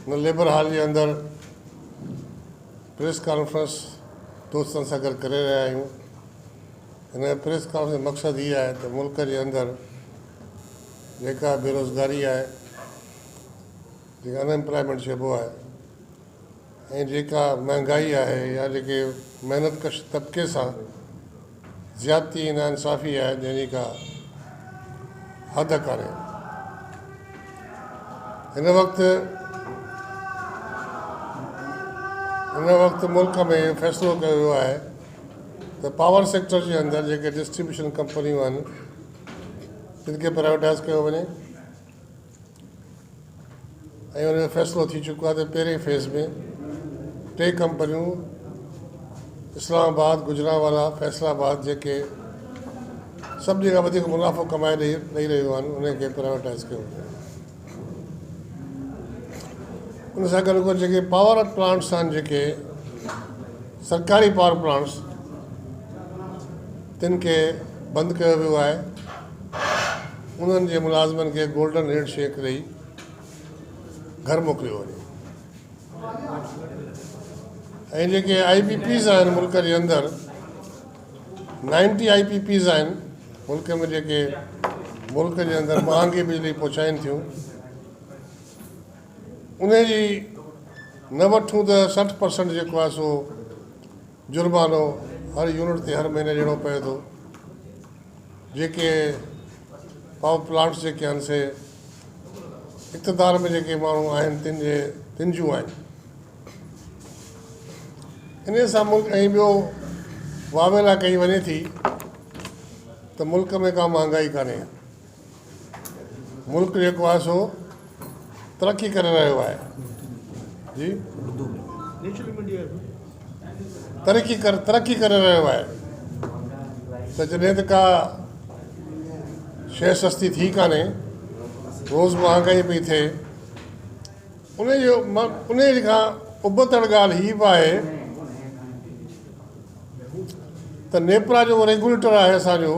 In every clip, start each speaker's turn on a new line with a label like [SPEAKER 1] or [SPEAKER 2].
[SPEAKER 1] न लेबर हाल जे अंदरि press conference दोस्तनि सां गॾु करे रहिया आहियूं। हिन प्रेस कॉन्फ्रेंस जो मक़सदु इहो आहे त मुल्क जे अंदरि जेका बेरोज़गारी आहे, जेका अनएम्प्लॉयमेंट चइबो आहे, ऐं जेका महांगाई आहे या जेके महिनतकश तबिके सां ज़्यादती नाइंसाफ़ी आहे जंहिंजी का हद कान्हे। हिन वक़्तु मुल्क में फ़ैसिलो कयो वियो आहे त पावर सेक्टर जे अंदरि जेके डिस्ट्रीब्यूशन कंपनियूं आहिनि तिनखे प्राइवेटाइज़ कयो वञे ऐं हुन में फ़ैसिलो थी चुको आहे त पहिरें फेज़ में 3 कंपनियूं इस्लामाबाद, गुजरांवाला, फैसलाबाद जेके सभिनी खां वधीक मुनाफ़ो कमाए ॾेई रहियूं आहिनि उनखे प्राइवेटाइज़ कयो वञे। उन सां गॾु जेके पावर प्लांट्स आहिनि, जेके सरकारी पावर प्लांट्स, तिन खे बंदि कयो वियो आहे। उन्हनि जे मुलाज़िमनि खे गोल्डन हैंडशेक ॾेई घर मोकिलियो वञे। ऐं जेके IPPs आहिनि मुल्क जे अंदरि 90 IPPs आहिनि मुल्क में, जेके मुल्क जे अंदरि महांगी बिजली पहुचाइनि थियूं। उनजी न वठूं त 60% जेको आहे सो जुर्मानो हर यूनिट ते हर महीने ॾियणो पए थो। जेके पावर प्लांट्स जेके आहिनि से इक़्तिदार में जेके माण्हू आहिनि तिन जूं आहिनि। इन सां मुल्क ऐं ॿियो वावेला कई वञे थी त मुल्क में का महांगाई कान्हे। मुल्क जेको आहे सो तरक़ी करे रहियो आहे। जी, तरक़ी करे रहियो आहे। त जॾहिं त का शइ सस्ती थी कान्हे, रोज़ महांगाई पई थिए, उन खां उबतड़ ॻाल्हि हीअ बि आहे त नेपरा जो रेगुलेटर आहे असांजो,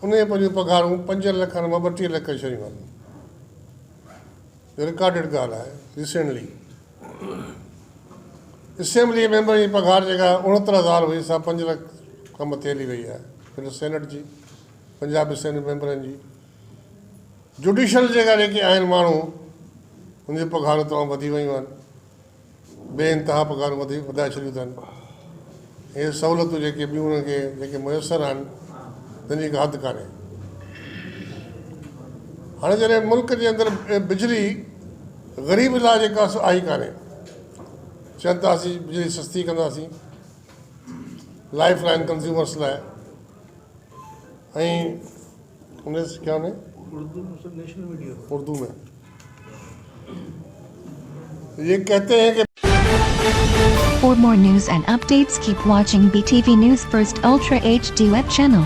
[SPEAKER 1] उन पंहिंजूं पघारूं 5 लख मां 32 लख शयूं आहिनि। जो रिकॉर्डेड ॻाल्हि आहे। रिसेंटली असेंबली मेंबर जी पघार जेका 69,000 हुई, सा 5 लख खां मथे हली वई आहे। फिर सेनेट जी, पंजाब असेंबली मेंबरनि जी, जुडिशल जेके आहिनि माण्हू, उनजी पघारूं तमामु वधी वियूं आहिनि। बेइंतिहा पघारूं वधाए छॾियूं अथनि। इहे सहूलियतूं जेके ॿियूं उनखे जेके मुयसरु आहिनि, तिनजी का हद कान्हे। हाणे जॾहिं मुल्क जे अंदरि बिजली ग़रीब लाइ जेका आई कान्हे, चवनि था असीं बिजली सस्ती कंदासीं लाइफ लाइन कंज़्यूमर्स लाइ, ऐं उन क्या में उर्दू में ये कहते हैं कि
[SPEAKER 2] For more news and updates, keep watching BTV News First Ultra HD web channel.